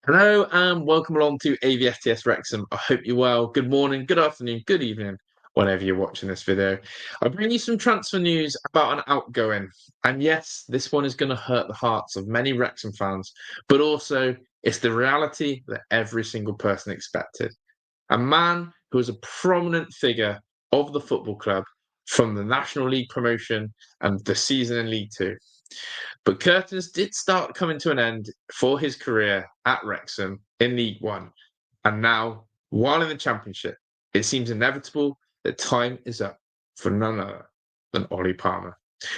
Hello and welcome along to AVFTS Wrexham. I hope you're well. Good morning, good afternoon, good evening, whenever you're watching this video. I bring you some transfer news about an outgoing. And yes, this one is going to hurt the hearts of many Wrexham fans, but also it's the reality that every single person expected. A man who was a prominent figure of the football club from the National League promotion and the season in League Two. But curtains did start coming to an end for his career at Wrexham in League One. And now, while in the Championship, it seems inevitable that time is up for none other than Ollie Palmer.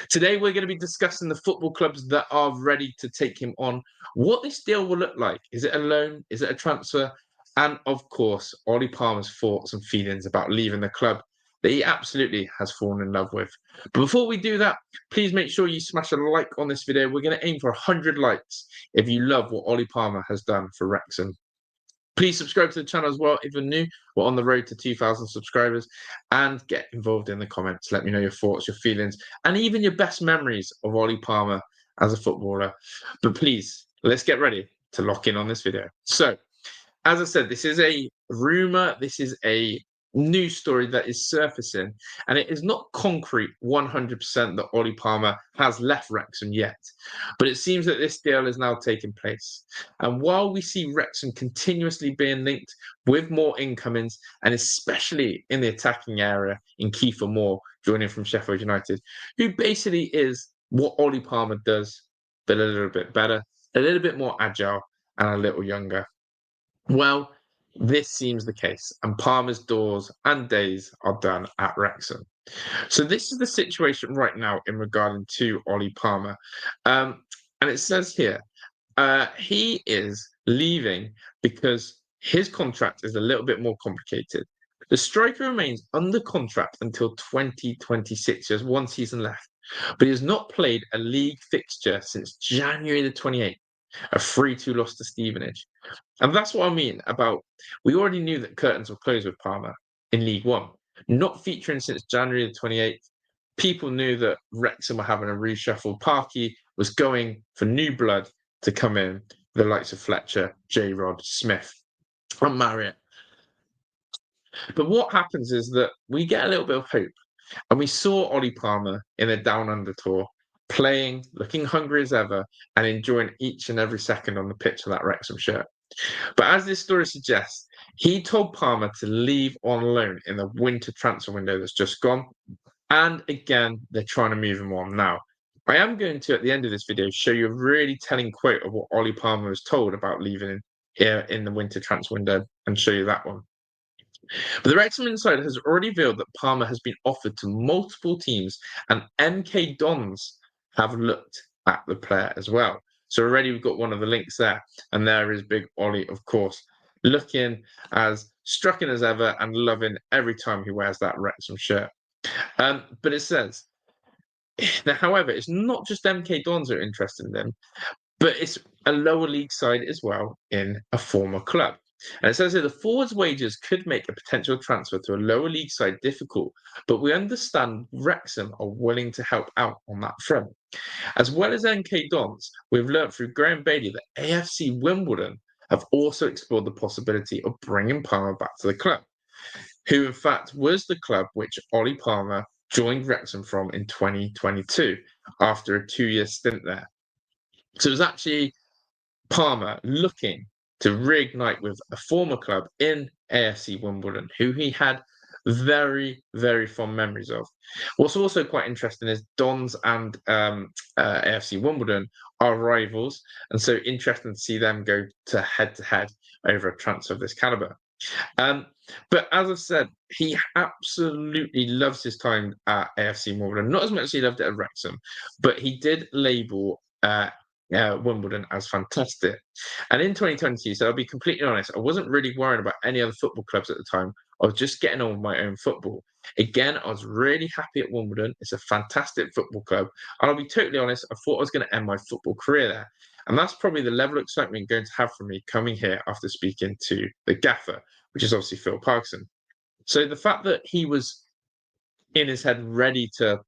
Today, we're going to be discussing the football clubs that are ready to take him on, what this deal will look like. Is it a loan? Is it a transfer? And of course, Ollie Palmer's thoughts and feelings about leaving the club that he absolutely has fallen in love with. But before we do that, please make sure you smash a like on this video. We're going to aim for 100 likes if you love what Ollie Palmer has done for Wrexham. Please subscribe to the channel as well if you're new. We're on the road to 2,000 subscribers, and get involved in the comments. Let me know your thoughts, your feelings, and even your best memories of Ollie Palmer as a footballer. But please, let's get ready to lock in on this video. So, as I said, this is a rumor. This is a news story that is surfacing, and it is not concrete 100% that Ollie Palmer has left Wrexham yet. But it seems that this deal is now taking place. And while we see Wrexham continuously being linked with more incomings, and especially in the attacking area in Kiefer Moore joining from Sheffield United, who basically is what Ollie Palmer does, but a little bit better, a little bit more agile, and a little younger. Well, this seems the case, and Palmer's doors and days are done at Wrexham. So this is the situation right now in regarding to Ollie Palmer. And it says here, he is leaving because his contract is a little bit more complicated. The striker remains under contract until 2026. He has one season left, but he has not played a league fixture since January the 28th, a 3-2 loss to Stevenage. And that's what I mean about, we already knew that curtains were closed with Palmer in League One, not featuring since January the 28th. People knew that Wrexham were having a reshuffle. Parky was going for new blood to come in, the likes of Fletcher, J. Rod, Smith, and Marriott. But what happens is that we get a little bit of hope. And we saw Ollie Palmer in a down under tour, playing, looking hungry as ever, and enjoying each and every second on the pitch of that Wrexham shirt. But as this story suggests, he told Palmer to leave on loan in the winter transfer window that's just gone. And again, they're trying to move him on now. I am going to, at the end of this video, show you a really telling quote of what Ollie Palmer was told about leaving here in the winter transfer window, and show you that one. But the Wrexham Insider has already revealed that Palmer has been offered to multiple teams, and MK Dons have looked at the player as well. So already we've got one of the links there, and there is big Ollie, of course, looking as struck in as ever and loving every time he wears that Wrexham shirt. But it says, now, however, it's not just MK Dons that are interested in them, but it's a lower league side as well in a former club. And it says here the forwards' wages could make a potential transfer to a lower league side difficult, but we understand Wrexham are willing to help out on that front. As well as MK Dons, we've learnt through Graham Bailey that AFC Wimbledon have also explored the possibility of bringing Palmer back to the club, who in fact was the club which Ollie Palmer joined Wrexham from in 2022 after a 2-year stint there. So it was actually Palmer looking to reignite with a former club in AFC Wimbledon, who he had very, very fond memories of. What's also quite interesting is Dons and AFC Wimbledon are rivals, and so interesting to see them go to head over a transfer of this caliber. But as I've said, he absolutely loves his time at AFC Wimbledon. Not as much as he loved it at Wrexham, but he did label Wimbledon as fantastic. And in 2020, so I'll be completely honest, I wasn't really worried about any other football clubs at the time. I was just getting on with my own football. Again, I was really happy at Wimbledon. It's a fantastic football club. And I'll be totally honest, I thought I was going to end my football career there. And that's probably the level of excitement going to have from me coming here after speaking to the gaffer, which is obviously Phil Parkinson. So the fact that he was in his head ready to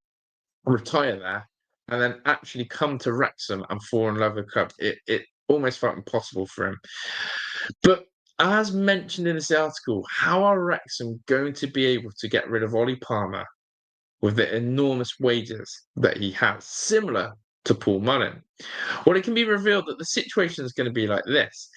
retire there, and then actually come to Wrexham and fall in love with the club, it almost felt impossible for him. But as mentioned in this article, how are Wrexham going to be able to get rid of Ollie Palmer with the enormous wages that he has, similar to Paul Mullin? Well, it can be revealed that the situation is going to be like this.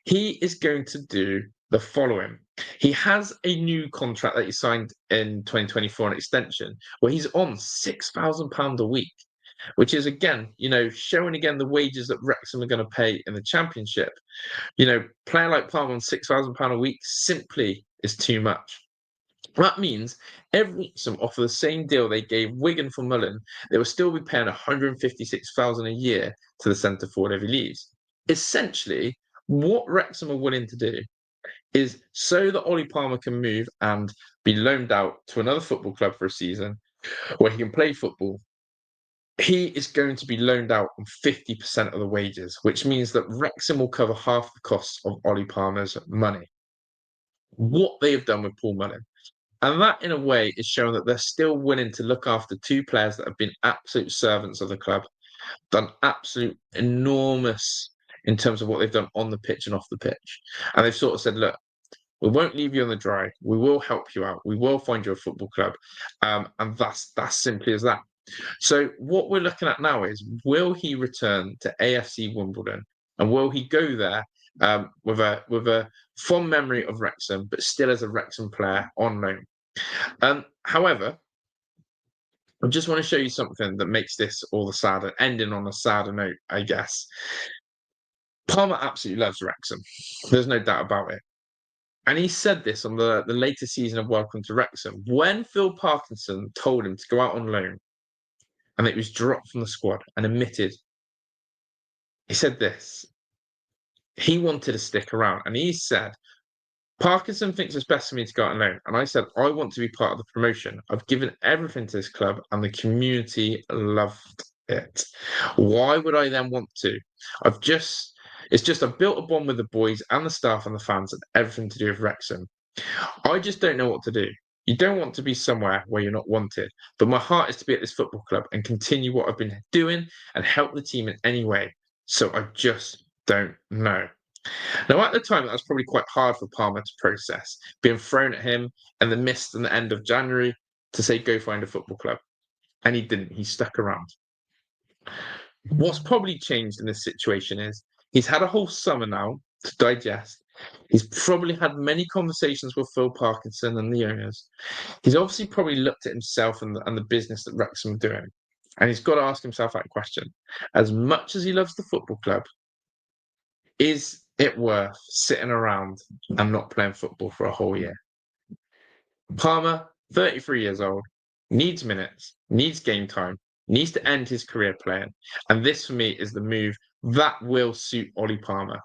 He is going to do the following. He has a new contract that he signed in 2024, an extension, where he's on £6,000 a week, which is, again, showing again the wages that Wrexham are going to pay in the Championship. Player like Palmer on £6,000 a week simply is too much. That means Wrexham offer the same deal they gave Wigan for Mullen, they will still be paying £156,000 a year to the centre forward if he leaves. Essentially, what Wrexham are willing to do is so that Ollie Palmer can move and be loaned out to another football club for a season where he can play football. He is going to be loaned out on 50% of the wages, which means that Wrexham will cover half the costs of Ollie Palmer's money. What they have done with Paul Mullin. And that, in a way, is showing that they're still willing to look after two players that have been absolute servants of the club, done absolute enormous in terms of what they've done on the pitch and off the pitch. And they've sort of said, look, we won't leave you on the dry. We will help you out. We will find you a football club. And that's simply as that. So what we're looking at now is, will he return to AFC Wimbledon? And will he go there with a fond memory of Wrexham, but still as a Wrexham player on loan? However, I just want to show you something that makes this all the sadder, ending on a sadder note, I guess. Palmer absolutely loves Wrexham. There's no doubt about it. And he said this on the latest season of Welcome to Wrexham, when Phil Parkinson told him to go out on loan and it was dropped from the squad and admitted, he said this, he wanted to stick around. And he said, Parkinson thinks it's best for me to go out on loan. And I said, I want to be part of the promotion. I've given everything to this club and the community loved it. Why would I then want to? I've built a bond with the boys and the staff and the fans and everything to do with Wrexham. I just don't know what to do. You don't want to be somewhere where you're not wanted. But my heart is to be at this football club and continue what I've been doing and help the team in any way. So I just don't know. Now, at the time, that was probably quite hard for Palmer to process, being thrown at him in the mist and the end of January to say, go find a football club. And he didn't. He stuck around. What's probably changed in this situation is he's had a whole summer now to digest. He's probably had many conversations with Phil Parkinson and the owners. He's obviously probably looked at himself and the business that Wrexham are doing. And he's got to ask himself that question. As much as he loves the football club, is it worth sitting around and not playing football for a whole year? Palmer, 33 years old, needs minutes, needs game time, needs to end his career playing. And this, for me, is the move that will suit Ollie Palmer.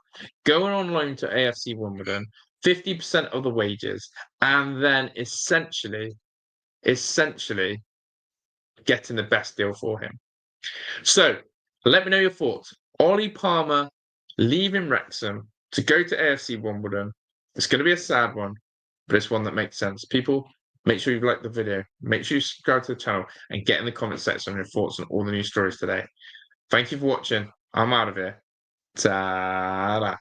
Going on loan to AFC Wimbledon, 50% of the wages, and then essentially getting the best deal for him. So let me know your thoughts. Ollie Palmer leaving Wrexham to go to AFC Wimbledon. It's going to be a sad one, but it's one that makes sense. People, make sure you've liked the video. Make sure you subscribe to the channel and get in the comment section on your thoughts on all the news stories today. Thank you for watching. I'm out of here. Ta-da.